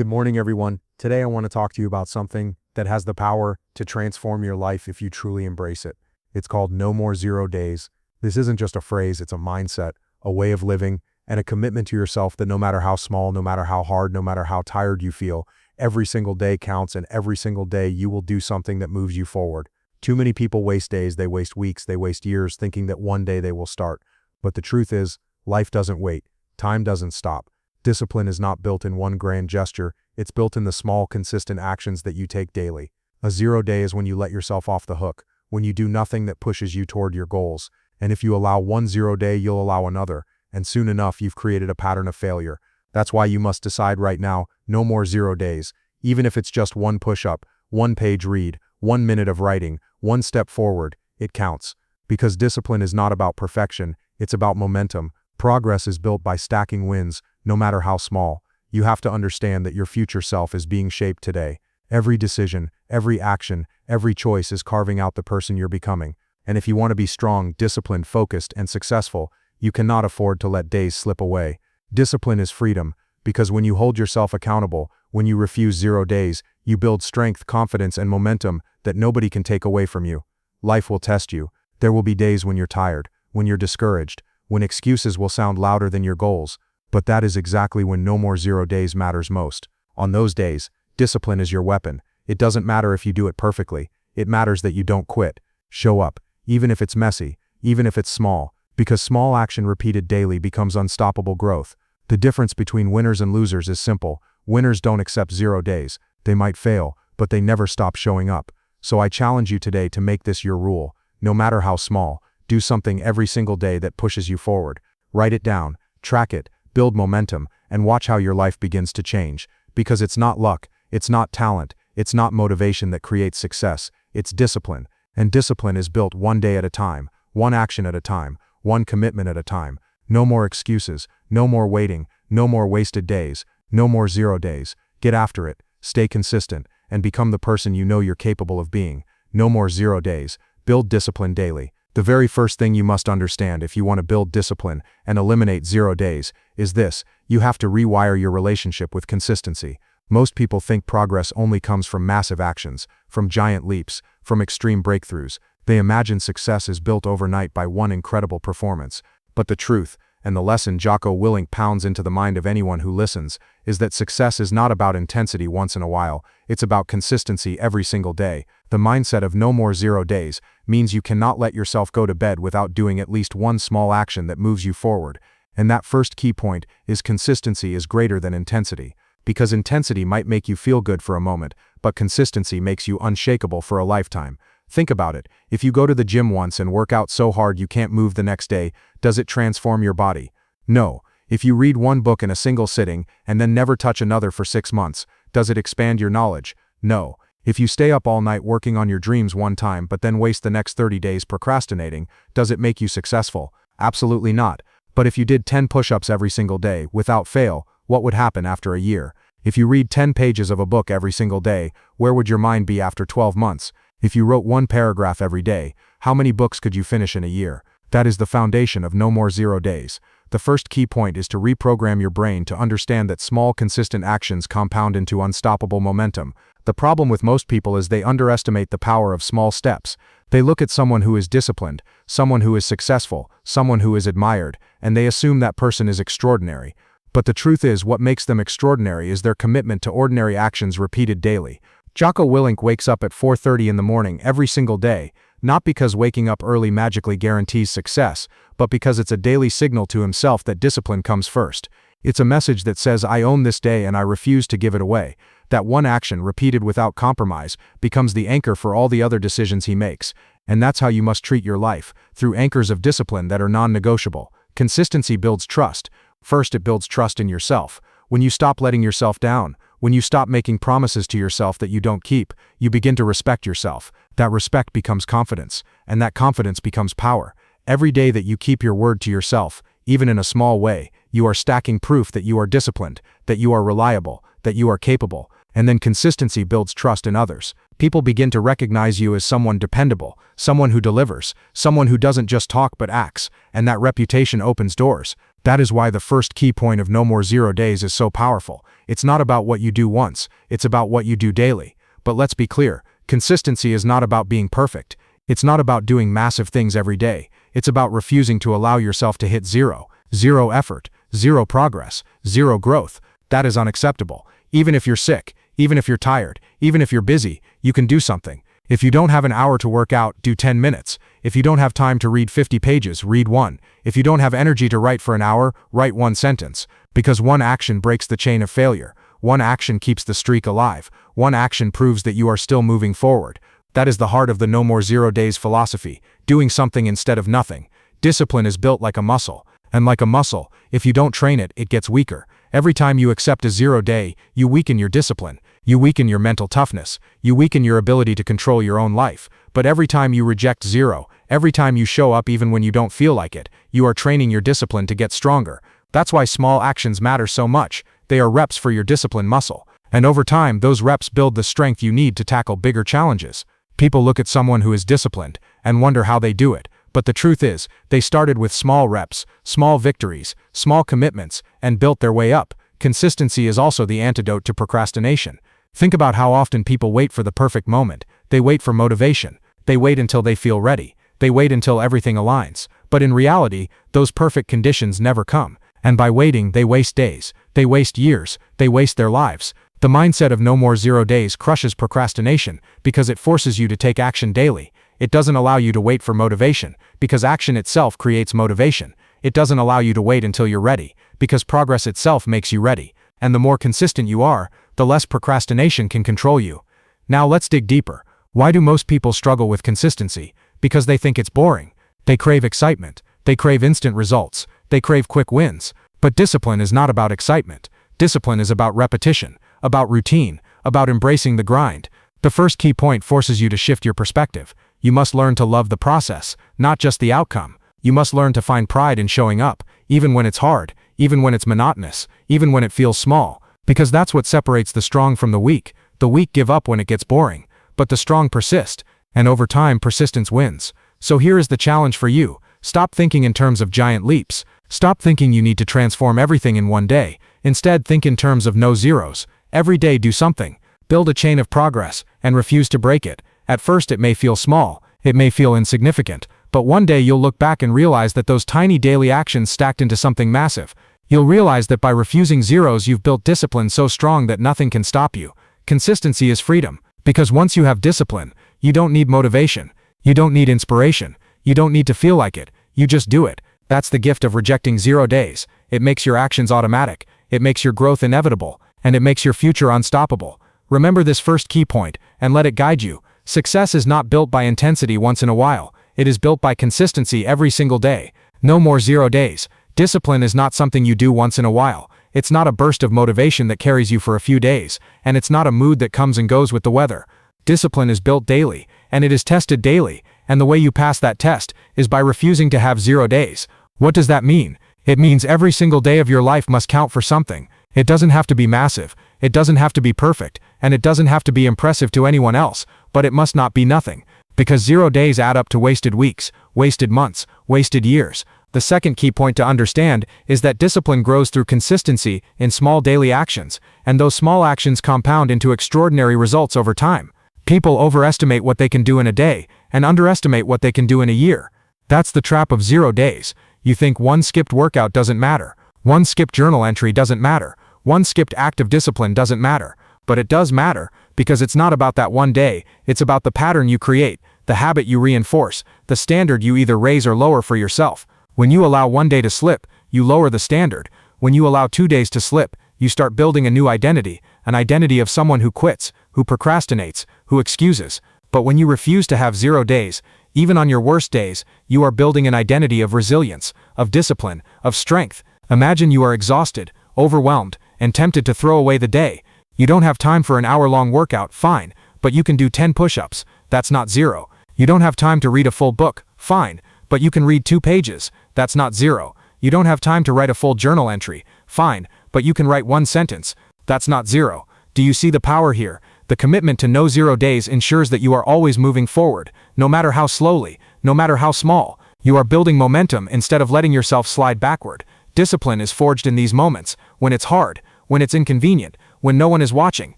Good morning, everyone. Today I want to talk to you about something that has the power to transform your life if you truly embrace it. It's called No More 0 Days. This isn't just a phrase, it's a mindset, a way of living, and a commitment to yourself that no matter how small, no matter how hard, no matter how tired you feel, every single day counts, and every single day you will do something that moves you forward. Too many people waste days, they waste weeks, they waste years thinking that one day they will start. But the truth is, life doesn't wait. Time doesn't stop. Discipline is not built in one grand gesture, it's built in the small, consistent actions that you take daily. A 0 day is when you let yourself off the hook, when you do nothing that pushes you toward your goals. And if you allow one 0 day, you'll allow another, and soon enough you've created a pattern of failure. That's why you must decide right now, no more 0 days. Even if it's just one push-up, one page read, 1 minute of writing, one step forward, it counts. Because discipline is not about perfection, it's about momentum. Progress is built by stacking wins, no matter how small. You have to understand that your future self is being shaped today. Every decision, every action, every choice is carving out the person you're becoming. And if you want to be strong, disciplined, focused, and successful, you cannot afford to let days slip away. Discipline is freedom, because when you hold yourself accountable, when you refuse 0 days, you build strength, confidence, and momentum that nobody can take away from you. Life will test you. There will be days when you're tired, when you're discouraged, when excuses will sound louder than your goals. But that is exactly when no more 0 days matters most. On those days, discipline is your weapon. It doesn't matter if you do it perfectly. It matters that you don't quit. Show up, even if it's messy, even if it's small, because small action repeated daily becomes unstoppable growth. The difference between winners and losers is simple. Winners don't accept 0 days. They might fail, but they never stop showing up. So I challenge you today to make this your rule. No matter how small, do something every single day that pushes you forward. Write it down, track it, build momentum, and watch how your life begins to change. Because it's not luck, it's not talent, it's not motivation that creates success, it's discipline. And discipline is built one day at a time, one action at a time, one commitment at a time. No more excuses, no more waiting, no more wasted days, no more 0 days. Get after it, stay consistent, and become the person you know you're capable of being. No more 0 days. Build discipline daily. The very first thing you must understand if you want to build discipline and eliminate 0 days is this: you have to rewire your relationship with consistency. Most people think progress only comes from massive actions, from giant leaps, from extreme breakthroughs. They imagine success is built overnight by one incredible performance. But the truth, and the lesson Jocko Willink pounds into the mind of anyone who listens, is that success is not about intensity once in a while, it's about consistency every single day. The mindset of no more 0 days means you cannot let yourself go to bed without doing at least one small action that moves you forward. And that first key point is consistency is greater than intensity. Because intensity might make you feel good for a moment, but consistency makes you unshakable for a lifetime. Think about it. If you go to the gym once and work out so hard you can't move the next day, does it transform your body? No. If you read one book in a single sitting and then never touch another for 6 months, does it expand your knowledge? No. If you stay up all night working on your dreams one time but then waste the next 30 days procrastinating, does it make you successful? Absolutely not. But if you did 10 push-ups every single day, without fail, what would happen after a year? If you read 10 pages of a book every single day, where would your mind be after 12 months? If you wrote 1 paragraph every day, how many books could you finish in a year? That is the foundation of no more 0 days. The first key point is to reprogram your brain to understand that small, consistent actions compound into unstoppable momentum. The problem with most people is they underestimate the power of small steps. They look at someone who is disciplined, someone who is successful, someone who is admired, and they assume that person is extraordinary. But the truth is, what makes them extraordinary is their commitment to ordinary actions repeated daily. Jocko Willink wakes up at 4:30 in the morning every single day, not because waking up early magically guarantees success, but because it's a daily signal to himself that discipline comes first. It's a message that says, I own this day and I refuse to give it away. That one action, repeated without compromise, becomes the anchor for all the other decisions he makes. And that's how you must treat your life, through anchors of discipline that are non-negotiable. Consistency builds trust. First, it builds trust in yourself. When you stop letting yourself down, when you stop making promises to yourself that you don't keep, you begin to respect yourself. That respect becomes confidence, and that confidence becomes power. Every day that you keep your word to yourself, even in a small way, you are stacking proof that you are disciplined, that you are reliable, that you are capable. And then consistency builds trust in others. People begin to recognize you as someone dependable, someone who delivers, someone who doesn't just talk but acts, and that reputation opens doors. That is why the first key point of no more 0 days is so powerful. It's not about what you do once, it's about what you do daily. But let's be clear, consistency is not about being perfect. It's not about doing massive things every day. It's about refusing to allow yourself to hit zero. Zero effort, zero progress, zero growth. That is unacceptable. Even if you're sick, even if you're tired, even if you're busy, you can do something. If you don't have an hour to work out, do 10 minutes. If you don't have time to read 50 pages, read one. If you don't have energy to write for an hour, write one sentence. Because one action breaks the chain of failure. One action keeps the streak alive. One action proves that you are still moving forward. That is the heart of the no more 0 days philosophy, doing something instead of nothing. Discipline is built like a muscle. And like a muscle, if you don't train it, it gets weaker. Every time you accept a 0 day, you weaken your discipline. You weaken your mental toughness. You weaken your ability to control your own life. But every time you reject 0, every time you show up even when you don't feel like it, you are training your discipline to get stronger. That's why small actions matter so much. They are reps for your discipline muscle. And over time, those reps build the strength you need to tackle bigger challenges. People look at someone who is disciplined and wonder how they do it. But the truth is, they started with small reps, small victories, small commitments, and built their way up. Consistency is also the antidote to procrastination. Think about how often people wait for the perfect moment. They wait for motivation. They wait until they feel ready. They wait until everything aligns. But in reality, those perfect conditions never come. And by waiting, they waste days. They waste years. They waste their lives. The mindset of no more 0 days crushes procrastination because it forces you to take action daily. It doesn't allow you to wait for motivation, because action itself creates motivation. It doesn't allow you to wait until you're ready, because progress itself makes you ready. And the more consistent you are, the less procrastination can control you. Now let's dig deeper. Why do most people struggle with consistency? Because they think it's boring. They crave excitement. They crave instant results. They crave quick wins. But discipline is not about excitement. Discipline is about repetition, about routine, about embracing the grind. The first key point forces you to shift your perspective. You must learn to love the process, not just the outcome. You must learn to find pride in showing up, even when it's hard, even when it's monotonous, even when it feels small. Because that's what separates the strong from the weak. The weak give up when it gets boring, but the strong persist, and over time persistence wins. So here is the challenge for you. Stop thinking in terms of giant leaps. Stop thinking you need to transform everything in one day. Instead, think in terms of no zeros. Every day do something. Build a chain of progress, and refuse to break it. At first it may feel small, it may feel insignificant, but one day you'll look back and realize that those tiny daily actions stacked into something massive. You'll realize that by refusing zeros you've built discipline so strong that nothing can stop you. Consistency is freedom, because once you have discipline, you don't need motivation, you don't need inspiration, you don't need to feel like it, you just do it. That's the gift of rejecting 0 days. It makes your actions automatic, it makes your growth inevitable, and it makes your future unstoppable. Remember this first key point, and let it guide you. Success is not built by intensity once in a while. It is built by consistency every single day. No more 0 days. Discipline is not something you do once in a while. It's not a burst of motivation that carries you for a few days, and it's not a mood that comes and goes with the weather. Discipline is built daily, and it is tested daily, and the way you pass that test is by refusing to have 0 days. What does that mean? It means every single day of your life must count for something. It doesn't have to be massive, it doesn't have to be perfect, and it doesn't have to be impressive to anyone else, but it must not be nothing. Because 0 days add up to wasted weeks, wasted months, wasted years. The second key point to understand is that discipline grows through consistency in small daily actions, and those small actions compound into extraordinary results over time. People overestimate what they can do in a day, and underestimate what they can do in a year. That's the trap of 0 days. You think one skipped workout doesn't matter. One skipped journal entry doesn't matter. One skipped act of discipline doesn't matter. But it does matter, because it's not about that one day, it's about the pattern you create, the habit you reinforce, the standard you either raise or lower for yourself. When you allow one day to slip, you lower the standard. When you allow 2 days to slip, you start building a new identity, an identity of someone who quits, who procrastinates, who excuses. But when you refuse to have 0 days, even on your worst days, you are building an identity of resilience, of discipline, of strength. Imagine you are exhausted, overwhelmed, and tempted to throw away the day. You don't have time for an hour-long workout, fine, but you can do 10 push-ups. That's not 0. You don't have time to read a full book, fine, but you can read 2 pages. That's not 0. You don't have time to write a full journal entry, fine, but you can write 1 sentence. That's not 0. Do you see the power here? The commitment to no 0 days ensures that you are always moving forward, no matter how slowly, no matter how small. You are building momentum instead of letting yourself slide backward. Discipline is forged in these moments, when it's hard, when it's inconvenient, when no one is watching.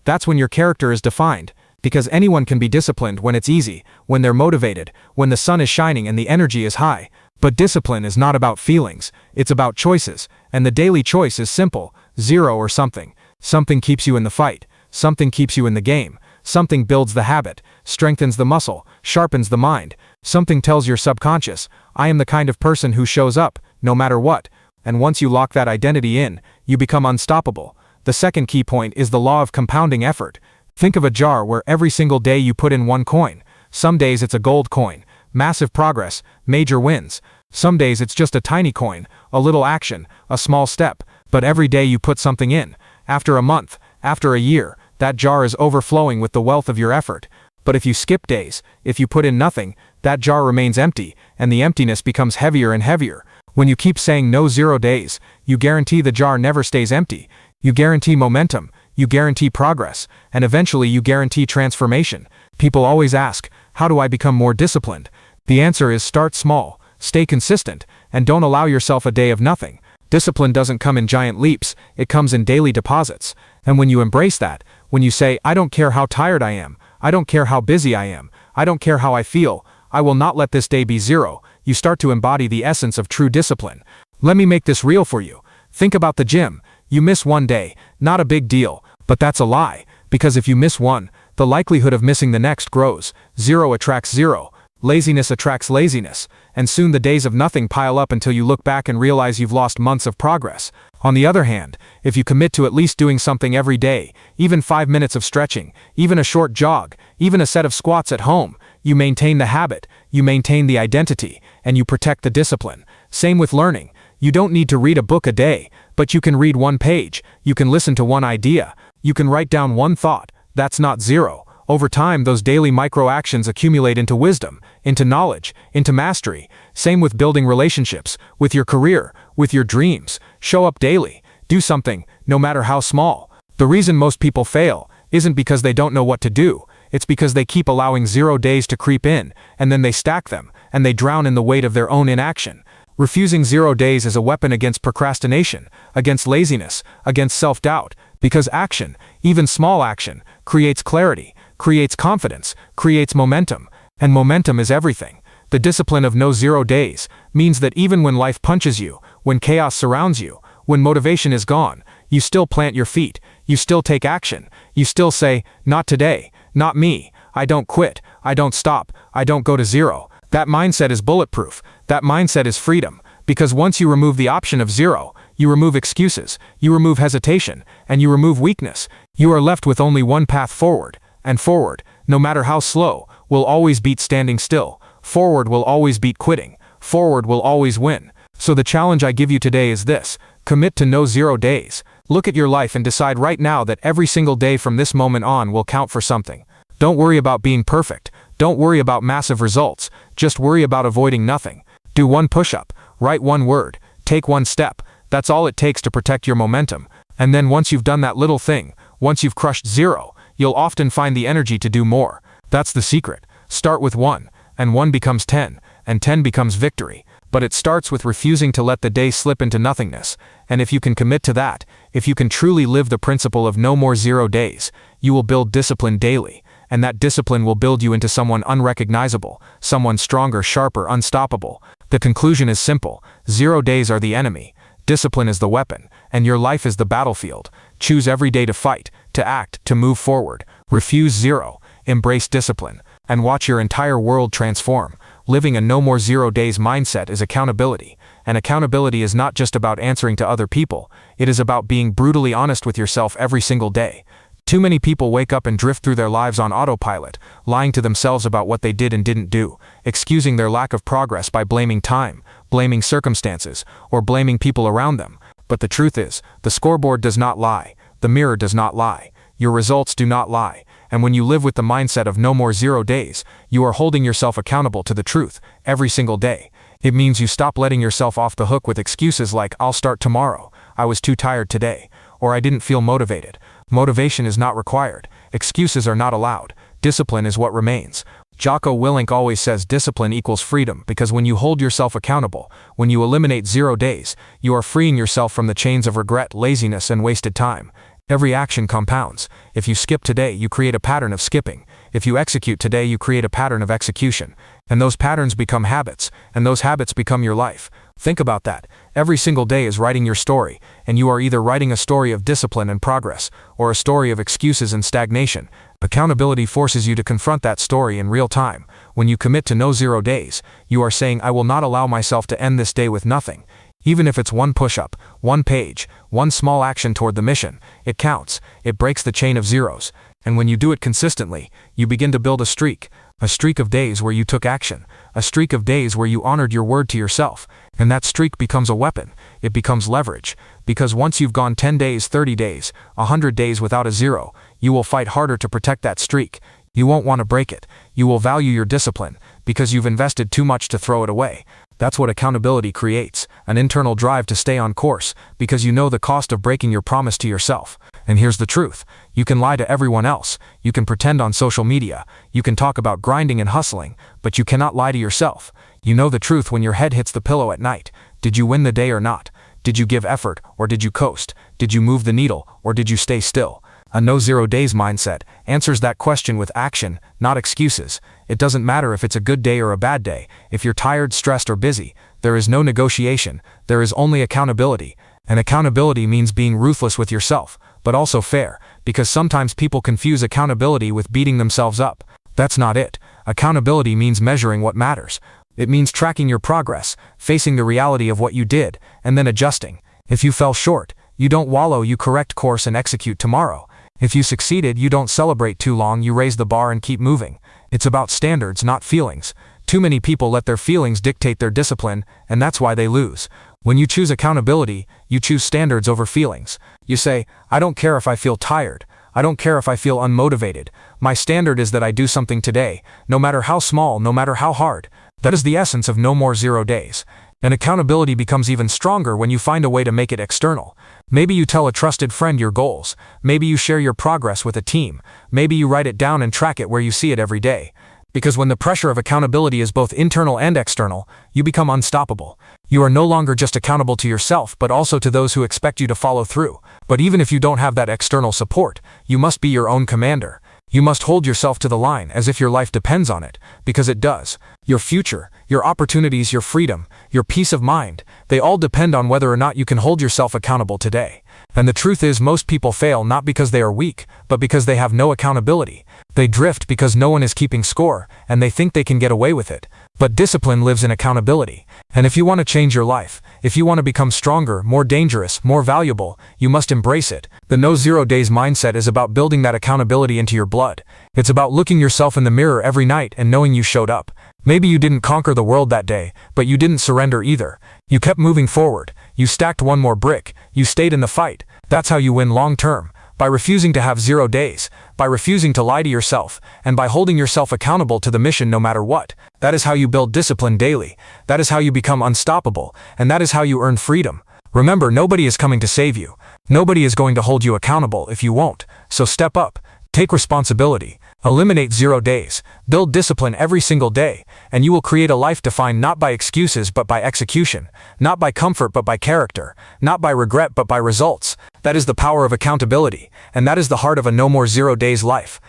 That's when your character is defined. Because anyone can be disciplined when it's easy, when they're motivated, when the sun is shining and the energy is high. But discipline is not about feelings, it's about choices, and the daily choice is simple: 0 or something. Something keeps you in the fight, something keeps you in the game, something builds the habit, strengthens the muscle, sharpens the mind, something tells your subconscious, I am the kind of person who shows up, no matter what. And once you lock that identity in, you become unstoppable. The second key point is the law of compounding effort. Think of a jar where every single day you put in one coin. Some days it's a gold coin, massive progress, major wins. Some days it's just a tiny coin, a little action, a small step. But every day you put something in. After a month, after a year, that jar is overflowing with the wealth of your effort. But if you skip days, if you put in nothing, that jar remains empty, and the emptiness becomes heavier and heavier. When you keep saying no 0 days, you guarantee the jar never stays empty. You guarantee momentum, you guarantee progress, and eventually you guarantee transformation. People always ask, how do I become more disciplined? The answer is start small, stay consistent, and don't allow yourself a day of nothing. Discipline doesn't come in giant leaps, it comes in daily deposits. And when you embrace that, when you say, I don't care how tired I am, I don't care how busy I am, I don't care how I feel, I will not let this day be 0, you start to embody the essence of true discipline. Let me make this real for you. Think about the gym. You miss one day, not a big deal, but that's a lie, because if you miss one, the likelihood of missing the next grows. 0 attracts 0. Laziness attracts laziness, and soon the days of nothing pile up until you look back and realize you've lost months of progress. On the other hand, if you commit to at least doing something every day, even 5 minutes of stretching, even a short jog, even a set of squats at home, you maintain the habit, you maintain the identity, and you protect the discipline. Same with learning. You don't need to read a book a day, but you can read one page, you can listen to one idea, you can write down one thought. That's not 0. Over time, those daily micro-actions accumulate into wisdom, into knowledge, into mastery. Same with building relationships, with your career, with your dreams. Show up daily. Do something, no matter how small. The reason most people fail isn't because they don't know what to do. It's because they keep allowing 0 days to creep in, and then they stack them, and they drown in the weight of their own inaction. Refusing 0 days is a weapon against procrastination, against laziness, against self-doubt, because action, even small action, creates clarity, creates confidence, creates momentum, and momentum is everything. The discipline of no 0 days means that even when life punches you, when chaos surrounds you, when motivation is gone, you still plant your feet, you still take action, you still say, not today, not me, I don't quit, I don't stop, I don't go to 0. That mindset is bulletproof, that mindset is freedom, because once you remove the option of 0, you remove excuses, you remove hesitation, and you remove weakness. You are left with only one path forward, and forward, no matter how slow, will always beat standing still. Forward will always beat quitting. Forward will always win. So the challenge I give you today is this: commit to no 0 days. Look at your life and decide right now that every single day from this moment on will count for something. Don't worry about being perfect. Don't worry about massive results. Just worry about avoiding nothing. Do one push-up, write one word, take one step. That's all it takes to protect your momentum. And then once you've done that little thing, once you've crushed 0, you'll often find the energy to do more. That's the secret. Start with 1, and 1 becomes 10, and 10 becomes victory. But it starts with refusing to let the day slip into nothingness. And if you can commit to that, if you can truly live the principle of no more 0 days, you will build discipline daily. And that discipline will build you into someone unrecognizable, someone stronger, sharper, unstoppable. The conclusion is simple: 0 days are the enemy. Discipline is the weapon, and your life is the battlefield. Choose every day to fight, to act, to move forward. Refuse 0, embrace discipline, and watch your entire world transform. Living a no more 0 days mindset is accountability, and accountability is not just about answering to other people, it is about being brutally honest with yourself every single day. Too many people wake up and drift through their lives on autopilot, lying to themselves about what they did and didn't do, excusing their lack of progress by blaming time, blaming circumstances, or blaming people around them. But the truth is, the scoreboard does not lie, the mirror does not lie, your results do not lie, and when you live with the mindset of no more 0 days, you are holding yourself accountable to the truth, every single day. It means you stop letting yourself off the hook with excuses like, I'll start tomorrow, I was too tired today, or I didn't feel motivated. Motivation is not required. Excuses are not allowed. Discipline is what remains. Jocko Willink always says discipline equals freedom because when you hold yourself accountable, when you eliminate 0 days, you are freeing yourself from the chains of regret, laziness, and wasted time. Every action compounds. If you skip today, you create a pattern of skipping. If you execute today, you create a pattern of execution. And those patterns become habits, and those habits become your life. Think about that. Every single day is writing your story, and you are either writing a story of discipline and progress, or a story of excuses and stagnation. Accountability forces you to confront that story in real time. When you commit to no 0 days, you are saying, I will not allow myself to end this day with nothing. Even if it's one push-up, one page, one small action toward the mission, it counts. It breaks the chain of zeros. And when you do it consistently, you begin to build a streak of days where you took action, a streak of days where you honored your word to yourself. And that streak becomes a weapon. It becomes leverage. Because once you've gone 10 days, 30 days, 100 days without a zero, you will fight harder to protect that streak. You won't want to break it. You will value your discipline because you've invested too much to throw it away. That's what accountability creates, an internal drive to stay on course, because you know the cost of breaking your promise to yourself. And here's the truth. You can lie to everyone else. You can pretend on social media. You can talk about grinding and hustling, but you cannot lie to yourself. You know the truth when your head hits the pillow at night. Did you win the day or not? Did you give effort, or did you coast? Did you move the needle, or did you stay still? A no 0 days mindset answers that question with action, not excuses. It doesn't matter if it's a good day or a bad day. If you're tired, stressed, or busy, there is no negotiation. There is only accountability. And accountability means being ruthless with yourself, but also fair, because sometimes people confuse accountability with beating themselves up. That's not it. Accountability means measuring what matters. It means tracking your progress, facing the reality of what you did, and then adjusting. If you fell short, you don't wallow, you correct course and execute tomorrow. If you succeeded, you don't celebrate too long, you raise the bar and keep moving. It's about standards, not feelings. Too many people let their feelings dictate their discipline, and that's why they lose. When you choose accountability, you choose standards over feelings. You say, I don't care if I feel tired. I don't care if I feel unmotivated. My standard is that I do something today, no matter how small, no matter how hard. That is the essence of no more 0 days. And accountability becomes even stronger when you find a way to make it external. Maybe you tell a trusted friend your goals. Maybe you share your progress with a team. Maybe you write it down and track it where you see it every day. Because when the pressure of accountability is both internal and external, you become unstoppable. You are no longer just accountable to yourself, but also to those who expect you to follow through. But even if you don't have that external support, you must be your own commander. You must hold yourself to the line as if your life depends on it, because it does. Your future, your opportunities, your freedom, your peace of mind, they all depend on whether or not you can hold yourself accountable today. And the truth is, most people fail not because they are weak, but because they have no accountability. They drift because no one is keeping score, and they think they can get away with it. But discipline lives in accountability. And if you want to change your life, if you want to become stronger, more dangerous, more valuable, you must embrace it. The no 0 days mindset is about building that accountability into your blood. It's about looking yourself in the mirror every night and knowing you showed up. Maybe you didn't conquer the world that day, but you didn't surrender either. You kept moving forward. You stacked one more brick. You stayed in the fight. That's how you win long term. By refusing to have 0 days, by refusing to lie to yourself, and by holding yourself accountable to the mission no matter what. That is how you build discipline daily. That is how you become unstoppable, and that is how you earn freedom. Remember, nobody is coming to save you. Nobody is going to hold you accountable if you won't. So step up. Take responsibility. Eliminate 0 days. Build discipline every single day, and you will create a life defined not by excuses but by execution, not by comfort but by character, not by regret but by results. That is the power of accountability, and that is the heart of a no more 0 days life.